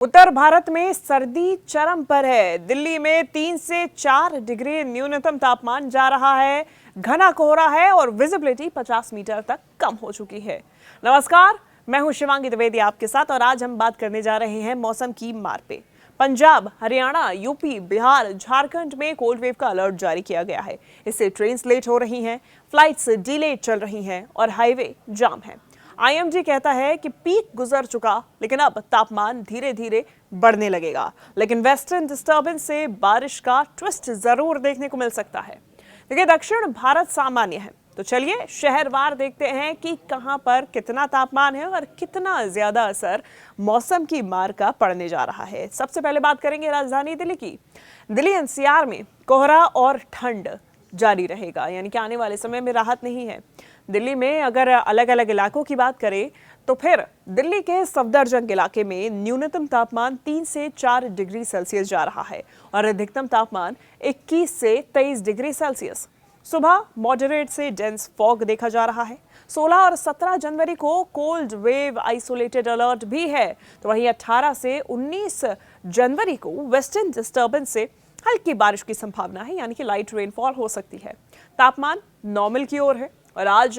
उत्तर भारत में सर्दी चरम पर है। दिल्ली में 3 से 4 डिग्री न्यूनतम तापमान जा रहा है। घना कोहरा है और विजिबिलिटी 50 मीटर तक कम हो चुकी है। नमस्कार, मैं हूं शिवांगी द्विवेदी आपके साथ और आज हम बात करने जा रहे हैं मौसम की मार पे। पंजाब, हरियाणा, यूपी, बिहार, झारखंड में कोल्ड वेव का अलर्ट जारी किया गया है। इससे ट्रेन्स लेट हो रही हैं, फ्लाइट्स डिले चल रही हैं और हाईवे जाम है। आईएमडी कहता है कि पीक गुजर चुका, लेकिन अब तापमान धीरे धीरे बढ़ने लगेगा। लेकिन वेस्टर्न डिस्टर्बेंस से बारिश का ट्विस्ट जरूर देखने को मिल सकता है। देखिए, दक्षिण भारत सामान्य है, तो चलिए शहरवार देखते हैं कि कहां पर कितना तापमान है और कितना ज्यादा असर मौसम की मार का पड़ने जा रहा है। सबसे पहले बात करेंगे राजधानी दिल्ली की। दिल्ली एनसीआर में कोहरा और ठंड जारी रहेगा, यानी कि आने वाले समय में राहत नहीं है। दिल्ली में अगर अलग अलग इलाकों की बात करें तो फिर दिल्ली के सफदरजंग इलाके में न्यूनतम तापमान 3 से 4 डिग्री सेल्सियस जा रहा है और अधिकतम तापमान 21 से 23 डिग्री सेल्सियस। सुबह मॉडरेट से डेंस फॉग देखा जा रहा है। 16 और 17 जनवरी को कोल्ड वेव आइसोलेटेड अलर्ट भी है, तो वहीं 18 से 19 जनवरी को वेस्टर्न डिस्टर्बेंस से हल्की बारिश की संभावना है, यानी कि लाइट रेनफॉल हो सकती है। तापमान नॉर्मल की ओर है और आज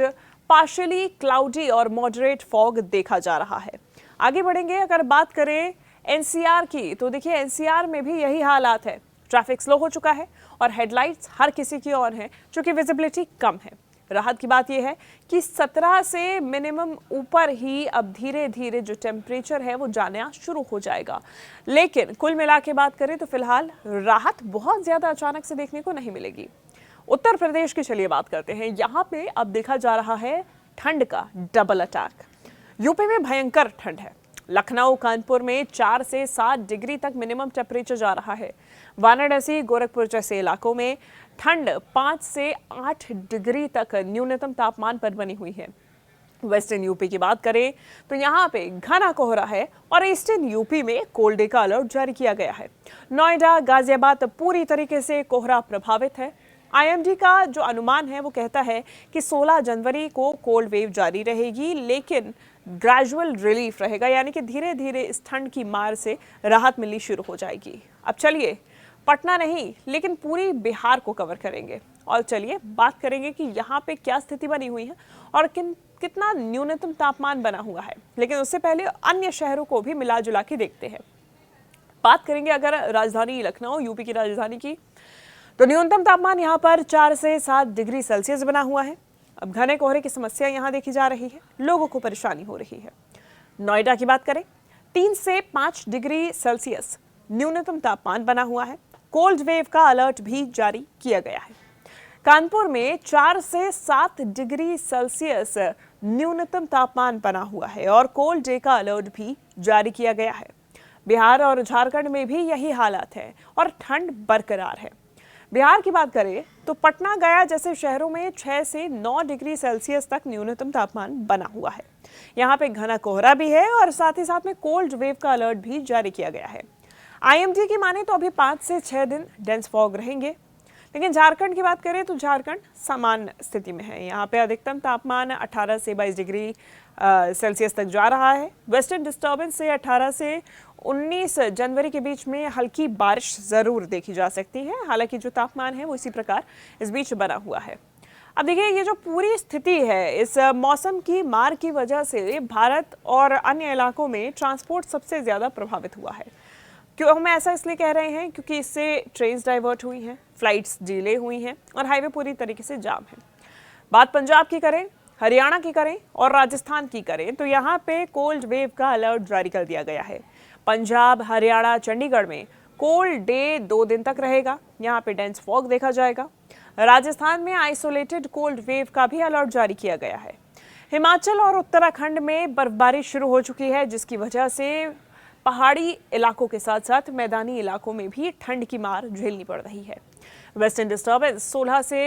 पार्शियली क्लाउडी और मॉडरेट फॉग देखा जा रहा है। आगे बढ़ेंगे, अगर बात करें एनसीआर की, तो देखिए एनसीआर में भी यही हालात है। ट्रैफिक स्लो हो चुका है और हेडलाइट्स हर किसी की ऑन है, चूंकि विजिबिलिटी कम है। राहत की बात यह है कि 17 से मिनिमम ऊपर ही अब धीरे धीरे जो टेम्परेचर है वो जाना शुरू हो जाएगा। लेकिन कुल मिला के बात करें तो फिलहाल राहत बहुत ज्यादा अचानक से देखने को नहीं मिलेगी। उत्तर प्रदेश की चलिए बात करते हैं। यहाँ पे अब देखा जा रहा है ठंड का डबल अटैक। यूपी में भयंकर ठंड है। लखनऊ, कानपुर में 4 से 7 डिग्री तक मिनिमम टेम्परेचर जा रहा है। वाराणसी, गोरखपुर जैसे इलाकों में ठंड 5 से 8 डिग्री तक न्यूनतम तापमान पर बनी हुई है। वेस्टर्न यूपी की बात करें तो यहाँ पे घना कोहरा है और ईस्टर्न यूपी में कोल्ड डे का अलर्ट जारी किया गया है। नोएडा, गाजियाबाद पूरी तरीके से कोहरा प्रभावित है। आईएमडी का जो अनुमान है वो कहता है कि 16 जनवरी को कोल्ड वेव जारी रहेगी, लेकिन ग्रेजुअल रिलीफ रहेगा, यानी कि धीरे धीरे इस ठंड की मार से राहत मिलनी शुरू हो जाएगी। अब चलिए पटना नहीं लेकिन पूरी बिहार को कवर करेंगे और चलिए बात करेंगे कि यहाँ पे क्या स्थिति बनी हुई है और कितना न्यूनतम तापमान बना हुआ है। लेकिन उससे पहले अन्य शहरों को भी मिला जुला के देखते हैं। बात करेंगे अगर राजधानी लखनऊ, यूपी की राजधानी की, तो न्यूनतम तापमान यहाँ पर 4 से 7 डिग्री सेल्सियस बना हुआ है। अब घने कोहरे की समस्या यहाँ देखी जा रही है, लोगों को परेशानी हो रही है। नोएडा की बात करें, 3 से 5 डिग्री सेल्सियस न्यूनतम तापमान बना हुआ है। कोल्ड वेव का अलर्ट भी जारी किया गया है। कानपुर में 4 से 7 डिग्री सेल्सियस न्यूनतम तापमान बना हुआ है और कोल्ड डे का अलर्ट भी जारी किया गया है। बिहार और झारखंड में भी यही हालात है और ठंड बरकरार है। बिहार की बात करें तो पटना, गया जैसे शहरों में 6 से 9 डिग्री सेल्सियस तक न्यूनतम तापमान बना हुआ है। यहाँ पे घना कोहरा भी है और साथ ही साथ में कोल्ड वेव का अलर्ट भी जारी किया गया है। आईएमडी की माने तो अभी 5 से 6 दिन डेंस फॉग रहेंगे। लेकिन झारखंड की बात करें तो झारखंड सामान्य स्थिति में है। यहाँ पे अधिकतम तापमान 18 से 22 डिग्री सेल्सियस तक जा रहा है। वेस्टर्न डिस्टर्बेंस से 18 से 19 जनवरी के बीच में हल्की बारिश जरूर देखी जा सकती है। हालांकि जो तापमान है वो इसी प्रकार इस बीच बना हुआ है। अब देखिए, ये जो पूरी स्थिति है, इस मौसम की मार की वजह से भारत और अन्य इलाकों में ट्रांसपोर्ट सबसे ज्यादा प्रभावित हुआ है। क्यों हम ऐसा इसलिए कह रहे हैं, क्योंकि इससे ट्रेन्स डाइवर्ट हुई हैं, फ्लाइट्स डिले हुई हैं और हाईवे पूरी तरीके से जाम है। बात पंजाब की करें, हरियाणा की करें और राजस्थान की करें तो यहाँ पे कोल्ड वेव का अलर्ट जारी कर दिया गया है। पंजाब, हरियाणा, चंडीगढ़ में कोल्ड डे 2 दिन तक रहेगा। यहाँ पे डेंस फॉग देखा जाएगा। राजस्थान में आइसोलेटेड कोल्ड वेव का भी अलर्ट जारी किया गया है। हिमाचल और उत्तराखंड में बर्फबारी शुरू हो चुकी है, जिसकी वजह से पहाड़ी इलाकों के साथ साथ मैदानी इलाकों में भी ठंड की मार झेलनी पड़ रही है। वेस्टर्न डिस्टर्बेंस 16 से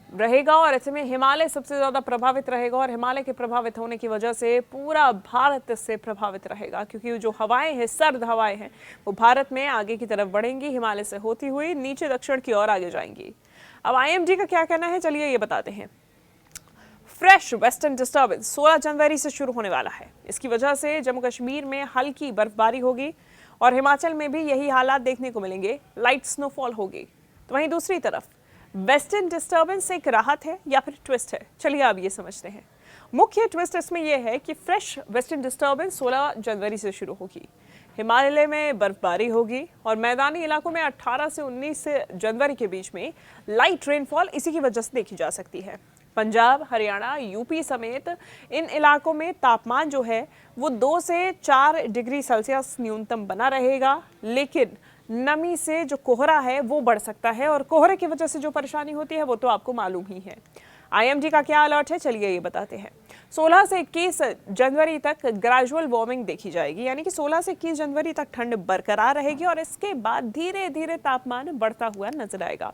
रहेगा और ऐसे में हिमालय सबसे ज्यादा प्रभावित रहेगा और हिमालय के प्रभावित होने की वजह से पूरा भारत इससे प्रभावित रहेगा, क्योंकि जो हवाएं हैं, सर्द हवाएं हैं, वो भारत में आगे की तरफ बढ़ेंगी, हिमालय से होती हुई नीचे दक्षिण की ओर आगे जाएंगी। अब आईएमडी का क्या कहना है, चलिए ये बताते हैं। फ्रेश वेस्टर्न डिस्टर्बेंस 16 जनवरी से शुरू होने वाला है। इसकी वजह से जम्मू कश्मीर में हल्की बर्फबारी होगी और हिमाचल में भी यही हालात देखने को मिलेंगे, लाइट स्नोफॉल होगी। तो वहीं दूसरी तरफ वेस्टर्न डिस्टर्बेंस एक राहत है या फिर ट्विस्ट है, चलिए अब ये समझते हैं। मुख्य ट्विस्ट इसमें यह है कि फ्रेश वेस्टर्न डिस्टर्बेंस 16 जनवरी से शुरू होगी। हिमालय में बर्फबारी होगी और मैदानी इलाकों में 18 से 19 जनवरी के बीच में लाइट रेनफॉल इसी की वजह से देखी जा सकती है। पंजाब, हरियाणा, यूपी समेत इन इलाकों में तापमान जो है वो 2 से 4 डिग्री सेल्सियस न्यूनतम बना रहेगा, लेकिन नमी से जो कोहरा है वो बढ़ सकता है और कोहरे की वजह से जो परेशानी होती है वो तो आपको मालूम ही है। आईएमडी का क्या अलर्ट है, चलिए ये बताते हैं। 16 से 21 जनवरी तक ग्रेजुअल वार्मिंग देखी जाएगी, यानी कि 16 से 21 जनवरी तक ठंड बरकरार रहेगी और इसके बाद धीरे धीरे तापमान बढ़ता हुआ नजर आएगा।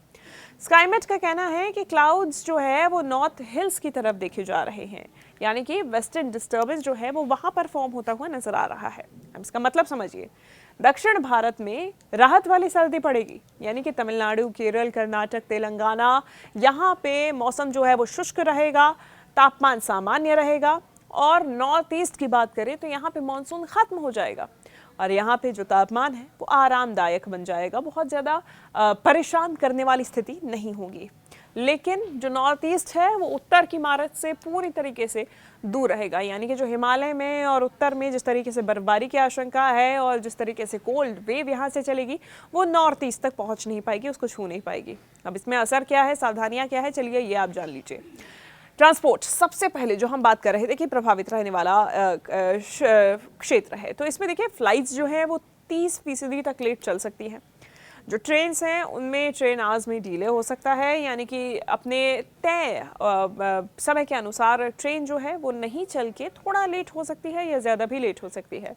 स्काईमेट का कहना है कि क्लाउड्स जो है वो नॉर्थ हिल्स की तरफ देखे जा रहे हैं, यानी कि वेस्टर्न डिस्टर्बेंस जो है वो वहां पर फॉर्म होता हुआ नजर आ रहा है। अब इसका मतलब समझिए, दक्षिण भारत में राहत वाली सर्दी पड़ेगी, यानी कि तमिलनाडु, केरल, कर्नाटक, तेलंगाना, यहाँ पे मौसम जो है वो शुष्क रहेगा, तापमान सामान्य रहेगा। और नॉर्थ ईस्ट की बात करें तो यहाँ पे मानसून खत्म हो जाएगा और यहाँ पे जो तापमान है वो आरामदायक बन जाएगा, बहुत ज़्यादा परेशान करने वाली स्थिति नहीं होगी। लेकिन जो नॉर्थ ईस्ट है वो उत्तर की इमारत से पूरी तरीके से दूर रहेगा, यानी कि जो हिमालय में और उत्तर में जिस तरीके से बर्फबारी की आशंका है और जिस तरीके से कोल्ड वेव यहाँ से चलेगी वो नॉर्थ ईस्ट तक पहुँच नहीं पाएगी, उसको छू नहीं पाएगी। अब इसमें असर क्या है, सावधानियाँ क्या है, चलिए ये आप जान लीजिए। ट्रांसपोर्ट सबसे पहले जो हम बात कर रहे थे कि प्रभावित रहने वाला क्षेत्र है, तो इसमें देखिए फ्लाइट्स जो है वो 30% तक लेट चल सकती हैं। जो ट्रेन्स हैं उनमें ट्रेन आज में डिले हो सकता है, यानी कि अपने तय समय के अनुसार ट्रेन जो है वो नहीं चल के थोड़ा लेट हो सकती है या ज़्यादा भी लेट हो सकती है।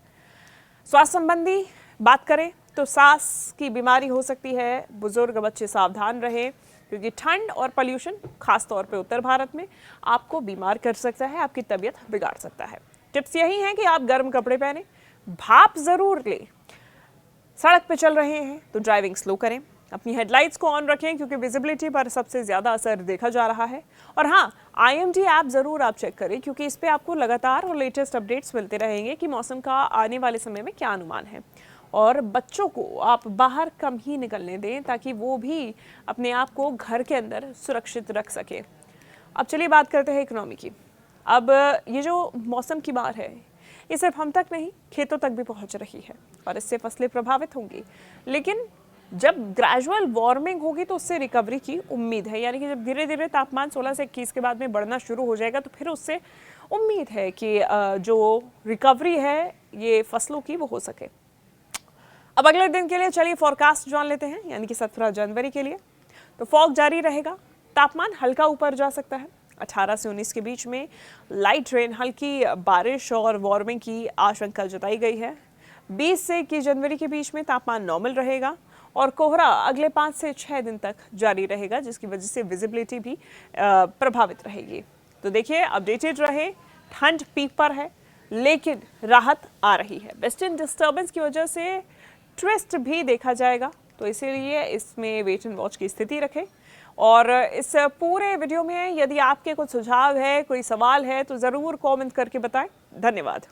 स्वास्थ्य संबंधी बात करें तो सांस की बीमारी हो सकती है, बुजुर्ग बच्चे सावधान रहें क्योंकि ठंड और पोल्यूशन खास तौर पे उत्तर भारत में आपको बीमार कर सकता है, आपकी तबीयत बिगाड़ सकता है। टिप्स यही हैं कि आप गर्म कपड़े पहने, भाप ज़रूर लें, सड़क पे चल रहे हैं तो ड्राइविंग स्लो करें, अपनी हेडलाइट्स को ऑन रखें क्योंकि विजिबिलिटी पर सबसे ज़्यादा असर देखा जा रहा है। और हाँ, आईएमडी ऐप ज़रूर आप चेक करें क्योंकि इस पर आपको लगातार और लेटेस्ट अपडेट्स मिलते रहेंगे कि मौसम का आने वाले समय में क्या अनुमान है। और बच्चों को आप बाहर कम ही निकलने दें ताकि वो भी अपने आप को घर के अंदर सुरक्षित रख सके। अब चलिए बात करते हैं इकोनॉमी की। अब ये जो मौसम की मार है ये सिर्फ हम तक नहीं, खेतों तक भी पहुंच रही है और इससे फसलें प्रभावित होंगी। लेकिन जब ग्रेजुअल वार्मिंग होगी तो उससे रिकवरी की उम्मीद है, यानी कि जब धीरे धीरे तापमान 16 से 21 के बाद में बढ़ना शुरू हो जाएगा तो फिर उससे उम्मीद है कि जो रिकवरी है ये फसलों की वो हो सके। अब अगले दिन के लिए चलिए फोरकास्ट जान लेते हैं, यानी कि 17 जनवरी के लिए। तो फॉग जारी रहेगा, तापमान हल्का ऊपर जा सकता है, 18 से 19 के बीच में लाइट रेन, हल्की बारिश और वार्मिंग की आशंका जताई गई है। 20 से 21 जनवरी के बीच में तापमान नॉर्मल रहेगा और कोहरा अगले 5 से 6 दिन तक जारी रहेगा, जिसकी वजह से विजिबिलिटी भी प्रभावित रहेगी। तो देखिए, अपडेटेड रहे, ठंड पीक पर है लेकिन राहत आ रही है। वेस्टर्न डिस्टर्बेंस की वजह से ट्विस्ट भी देखा जाएगा, तो इसीलिए इसमें वेट एंड वॉच की स्थिति रखें। और इस पूरे वीडियो में यदि आपके कुछ सुझाव है, कोई सवाल है तो ज़रूर कमेंट करके बताएं। धन्यवाद।